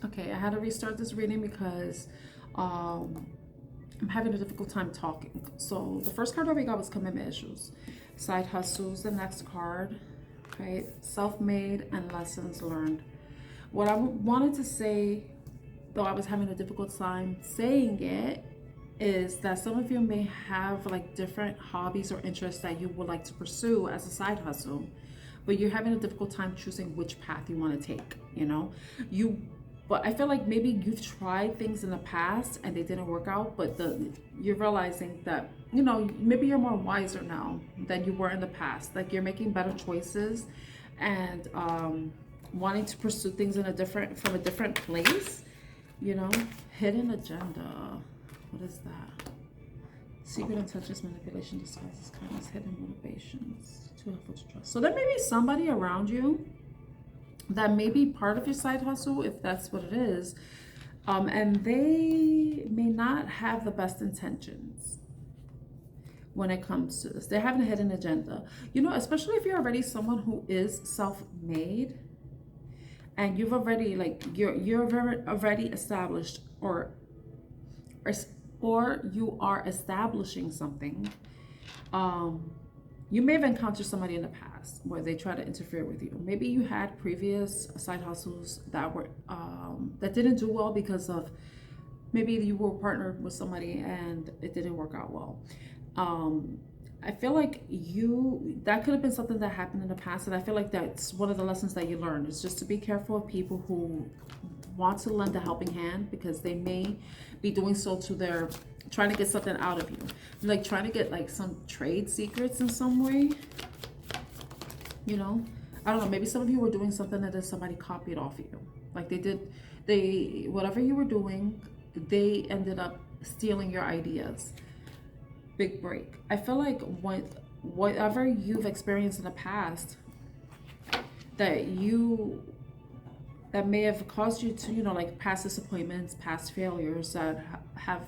Okay, I had to restart this reading because I'm having a difficult time talking. So the first card that we got was commitment issues. Side hustles, the next card, right? Self-made and lessons learned. What I wanted to say, though I was having a difficult time saying it, is that some of you may have like different hobbies or interests that you would like to pursue as a side hustle, but you're having a difficult time choosing which path you want to take, you know? You but I feel like maybe you've tried things in the past and they didn't work out, but you're realizing that, you know, maybe you're more wiser now than you were in the past. Like you're making better choices and wanting to pursue things in from a different place, you know? Hidden agenda. What is that? Secret intentions, manipulation, disguises, kindness, hidden motivations. Too helpful to trust. So there may be somebody around you that may be part of your side hustle, if that's what it is, and they may not have the best intentions when it comes to this. They're having a hidden agenda. You know, especially if you're already someone who is self-made and you've already you're already established or you are establishing something. You may have encountered somebody in the past where they try to interfere with you. Maybe you had previous side hustles that were that didn't do well because of maybe you were partnered with somebody and it didn't work out well. I feel like that could have been something that happened in the past, and I feel like that's one of the lessons that you learned is just to be careful of people who want to lend a helping hand, because they may be doing so to their trying to get something out of you, like trying to get like some trade secrets in some way, you know. I don't know, maybe some of you were doing something that then somebody copied off of you, like they whatever you were doing, they ended up stealing your ideas. Big break. I feel like whatever you've experienced in the past that may have caused you to, you know, like past disappointments, past failures that have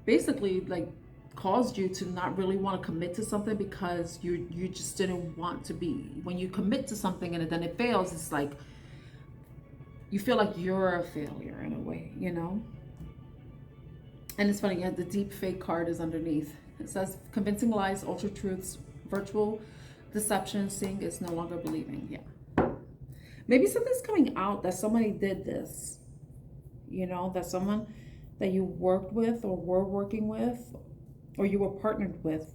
basically like caused you to not really want to commit to something because you just didn't want to be. When you commit to something and then it fails, it's like you feel like you're a failure in a way, you know. And it's funny, yeah, the deep fake card is underneath. It says convincing lies, ultra truths, virtual deception, seeing is no longer believing. Yeah. Maybe something's coming out that somebody did this, you know, that someone that you worked with or were working with or you were partnered with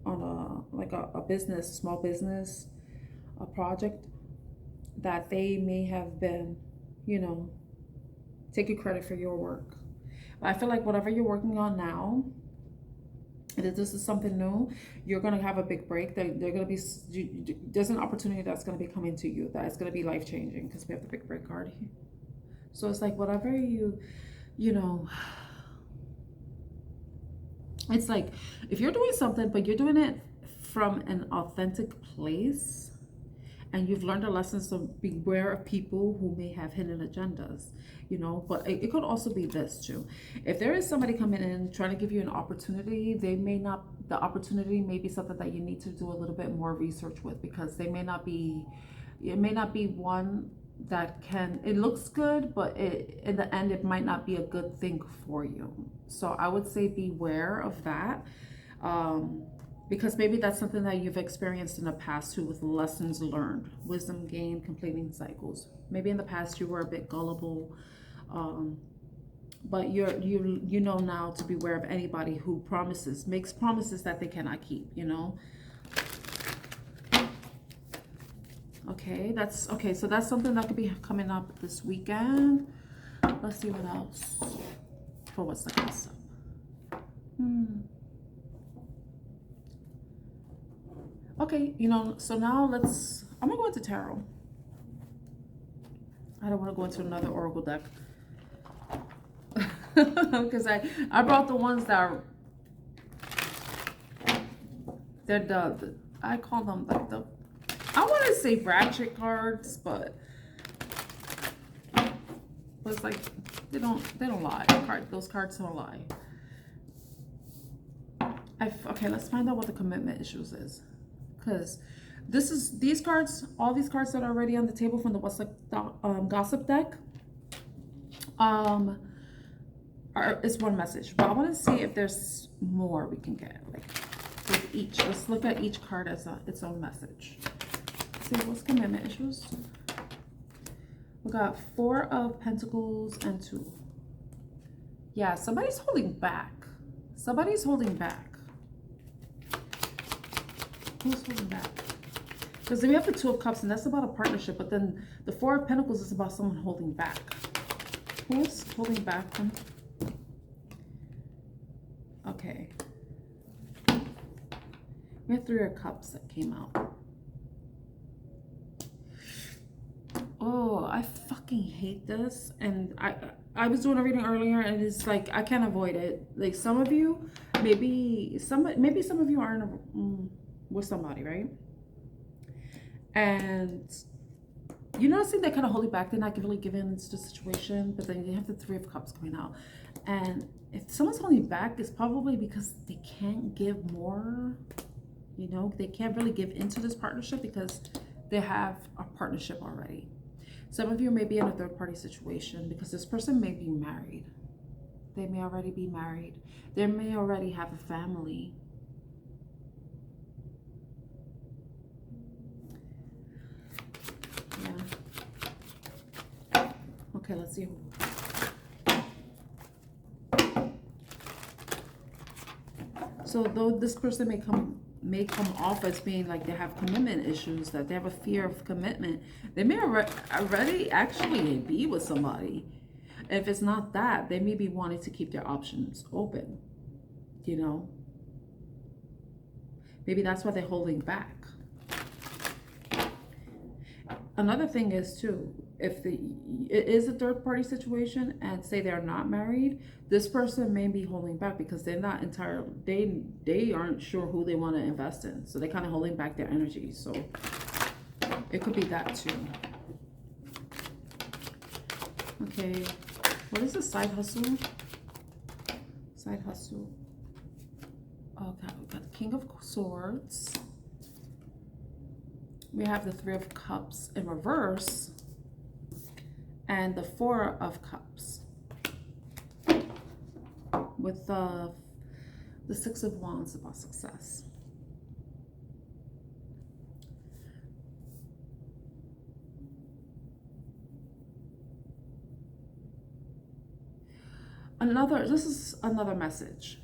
on a business, small business, a project, that they may have been, you know, taking credit for your work. I feel like whatever you're working on now, if this is something new, you're going to have a big break. They're going to be, there's an opportunity that's going to be coming to you that's going to be life-changing, because we have the big break card here. So it's like whatever you know, it's like if you're doing something, but you're doing it from an authentic place, and you've learned a lesson, so beware of people who may have hidden agendas, you know. But it could also be this too. If there is somebody coming in trying to give you an opportunity, the opportunity may be something that you need to do a little bit more research with, because it may not be one that it looks good, but in the end, it might not be a good thing for you. So I would say beware of that. Because maybe that's something that you've experienced in the past too, with lessons learned, wisdom gained, completing cycles. Maybe in the past you were a bit gullible, but you know now to beware of anybody who makes promises that they cannot keep, you know. Okay, so that's something that could be coming up this weekend. Let's see what else. For what's the gossip? Okay, you know, so now I'm gonna go into tarot. I don't want to go into another oracle deck. Because I brought the ones that are, I call them like I want to say ratchet cards, but it's like, they don't lie. Those cards don't lie. Okay, let's find out what the commitment issues is. Because This is these cards, all these cards that are already on the table from the What's Like Gossip deck, is one message. But I want to see if there's more we can get. Like with each, let's look at each card as its own message. Let's see what's commitment issues. We got 4 of Pentacles and 2. Yeah, somebody's holding back. Somebody's holding back. Who's holding back? Because then we have the 2 of Cups, and that's about a partnership. But then the 4 of Pentacles is about someone holding back. Who's holding back from? Okay. We have 3 of Cups that came out. Oh, I fucking hate this. And I was doing a reading earlier, and it's like I can't avoid it. Like some of you, maybe some of you are with somebody, right? And you noticing they kind of hold you back. They're not really giving into the situation, but then you have the 3 of Cups coming out. And if someone's holding you back, it's probably because they can't give more. You know, they can't really give into this partnership because they have a partnership already. Some of you may be in a third-party situation because this person may be married. They may already be married. They may already have a family. Yeah. Okay, let's see. So though this person may come off as being like they have commitment issues, that they have a fear of commitment, they may already actually be with somebody. If it's not that, they may be wanting to keep their options open, you know. Maybe that's why they're holding back. Another thing is too, if it is a third-party situation and say they're not married, this person may be holding back because they're not entirely, they aren't sure who they want to invest in, so they're kind of holding back their energy. So it could be that too. Okay, what is the side hustle? Side hustle. Okay, we got the King of Swords. We have the 3 of Cups in reverse and the 4 of Cups with the 6 of Wands about success. This is another message.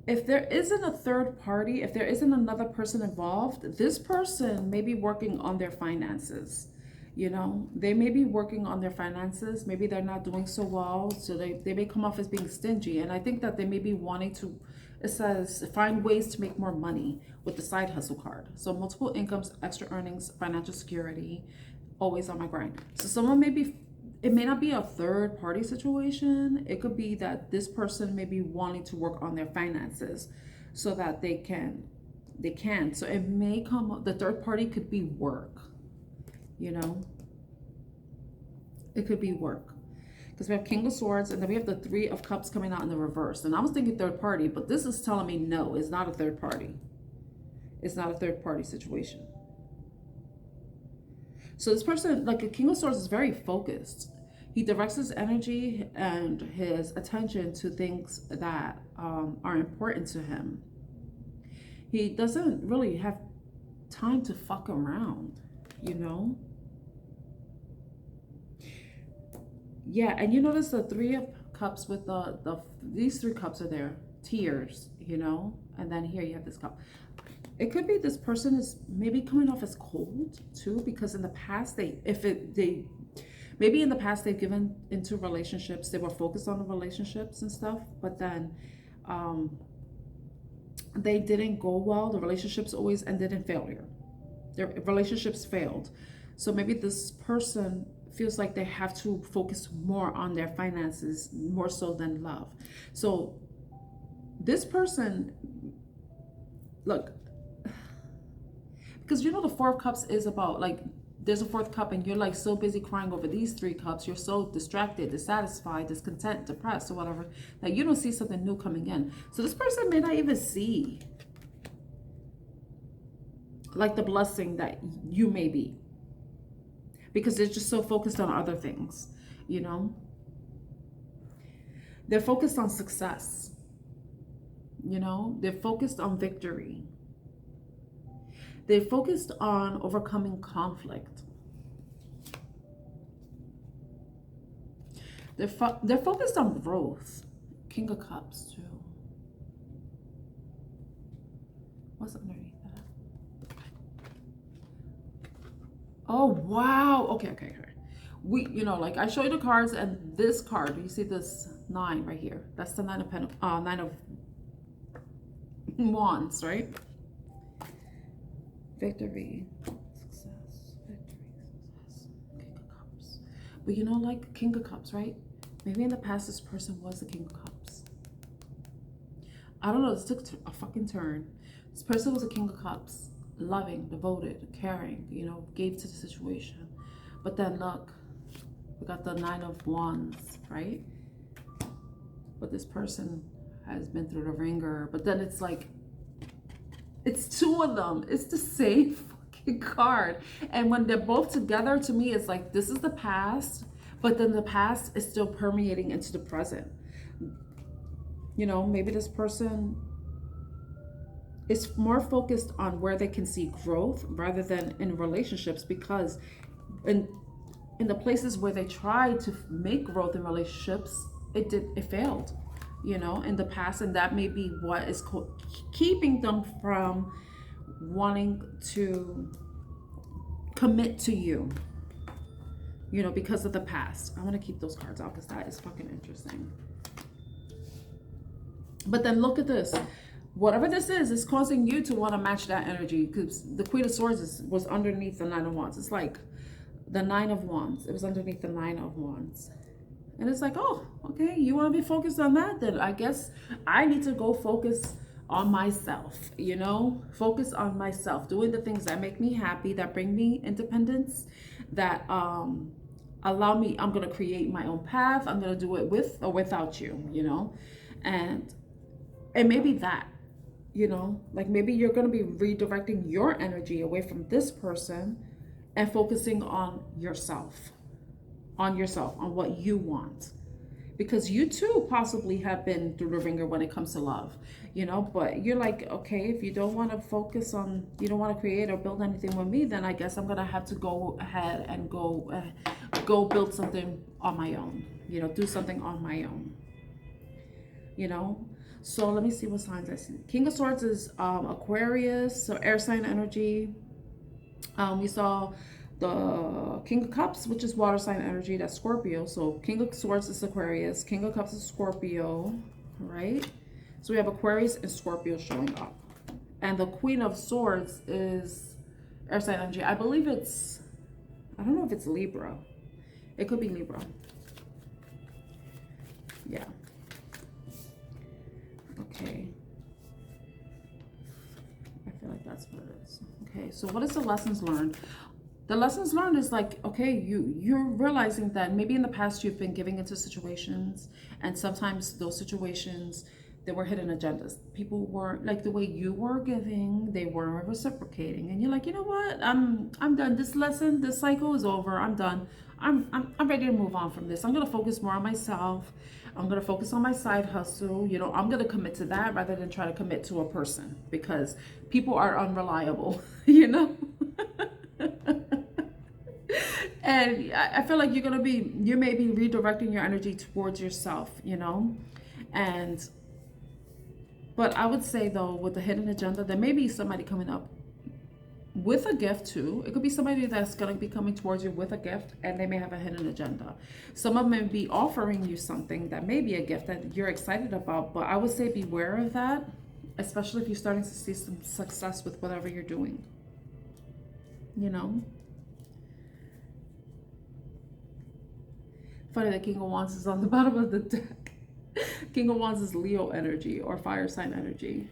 If there isn't a third party, if there isn't another person involved, this person may be working on their finances. You know, they may be working on their finances. Maybe they're not doing so well, so they may come off as being stingy. And I think that they may be wanting to, it says, find ways to make more money with the side hustle card. So multiple incomes, extra earnings, financial security, always on my grind. So someone may be, it may not be a third party situation. It could be that this person may be wanting to work on their finances so that they can. So it may come, the third party could be work, you know, it could be work. Because we have King of Swords and then we have the 3 of Cups coming out in the reverse. And I was thinking third party, but this is telling me no, it's not a third party. It's not a third party situation. So this person, like a King of Swords, is very focused. He directs his energy and his attention to things that are important to him. He doesn't really have time to fuck around, you know? Yeah, and you notice the 3 of Cups with these 3 cups are there, tears, you know? And then here you have this cup. It could be this person is maybe coming off as cold too, because in the past maybe in the past they've given into relationships, they were focused on the relationships and stuff, but then they didn't go well. The relationships always ended in failure. Their relationships failed. So maybe this person feels like they have to focus more on their finances more so than love. So this person, look, because you know the 4 of Cups is about like there's a 4th cup and you're like so busy crying over these 3 cups, you're so distracted, dissatisfied, discontent, depressed or whatever, that you don't see something new coming in. So this person may not even see like the blessing that you may be, because they're just so focused on other things, you know. They're focused on success, you know. They're focused on victory. They're focused on overcoming conflict. They're focused on growth. King of Cups too. What's underneath that? Oh wow. Okay. We, you know, like I show you the cards, and this card, you see this 9 right here? That's the 9 of 9 of Wands, right? Victory, success, King of Cups. But you know, like King of Cups, right? Maybe in the past this person was the King of Cups. I don't know, this took a fucking turn. This person was a King of Cups, loving, devoted, caring, you know, gave to the situation. But then look, we got the 9 of Wands, right? But this person has been through the ringer. But then it's like, it's 2 of them. It's the same fucking card. And when they're both together, to me, it's like, this is the past, but then the past is still permeating into the present. You know, maybe this person is more focused on where they can see growth rather than in relationships, because in the places where they tried to make growth in relationships, it failed, you know, in the past. And that may be what is keeping them from wanting to commit to you, you know, because of the past. I want to keep those cards out because that is fucking interesting. But then look at this. Whatever this is causing you to want to match that energy, because the Queen of Swords was underneath the 9 of Wands. It's like the 9 of Wands. It was underneath the 9 of Wands. And it's like, oh, okay, you want to be focused on that? Then I guess I need to go focus on myself, you know? Focus on myself, doing the things that make me happy, that bring me independence, that allow me, I'm going to create my own path. I'm going to do it with or without you, you know? And maybe that, you know, like maybe you're going to be redirecting your energy away from this person and focusing on yourself, on what you want. Because you too possibly have been through the ringer when it comes to love, you know, but you're like, okay, if you don't want to focus on, you don't want to create or build anything with me, then I guess I'm going to have to go ahead and go build something on my own, you know, do something on my own, you know. So let me see what signs I see. King of Swords is Aquarius, so air sign energy. We saw the King of Cups, which is water sign energy, that's Scorpio. So King of Swords is Aquarius, King of Cups is Scorpio, right? So we have Aquarius and Scorpio showing up. And the Queen of Swords is air sign energy. I believe it's, I don't know if it's Libra. It could be Libra. Yeah. Okay. I feel like that's what it is. Okay, so what is the lessons learned? The lessons learned is like, okay, you're realizing that maybe in the past you've been giving into situations, and sometimes those situations, there were hidden agendas. People weren't like the way you were giving, they weren't reciprocating, and you're like, you know what? I'm done. This lesson, this cycle is over. I'm done. I'm ready to move on from this. I'm gonna focus more on myself. I'm gonna focus on my side hustle. You know, I'm gonna commit to that rather than try to commit to a person, because people are unreliable. You know. And I feel like you may be redirecting your energy towards yourself, you know. But I would say though, with the hidden agenda, there may be somebody coming up with a gift too. It could be somebody that's going to be coming towards you with a gift, and they may have a hidden agenda. Some of them may be offering you something that may be a gift that you're excited about, but I would say beware of that, especially if you're starting to see some success with whatever you're doing, you know. Funny that King of Wands is on the bottom of the deck. King of Wands is Leo energy or fire sign energy,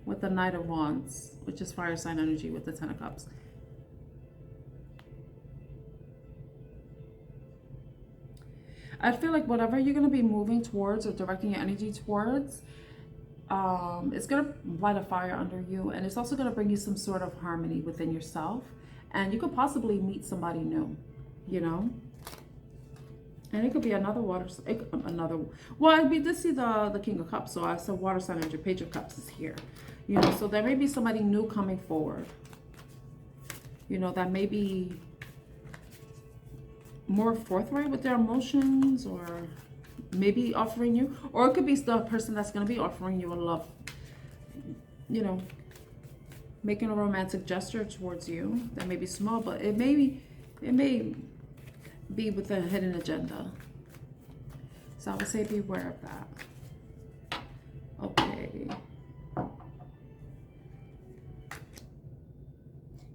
with the Knight of Wands, which is fire sign energy, with the 10 of Cups. I feel like whatever you're going to be moving towards or directing your energy towards, It's going to light a fire under you, and it's also going to bring you some sort of harmony within yourself, and you could possibly meet somebody new, you know. And it could be another water, well, we did see the King of Cups, so I said water sign energy. Page of Cups is here, you know, so there may be somebody new coming forward, you know, that may be more forthright with their emotions, or maybe offering you, or it could be the person that's going to be offering you a love, you know, making a romantic gesture towards you that may be small, but it may be with a hidden agenda. So I would say beware of that. Okay.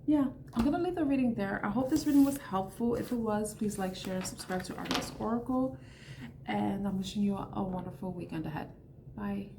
Yeah, I'm gonna leave the reading there. I hope this reading was helpful. If it was, please like, share, and subscribe to Aries Oracle. And I'm wishing you a wonderful weekend ahead. Bye.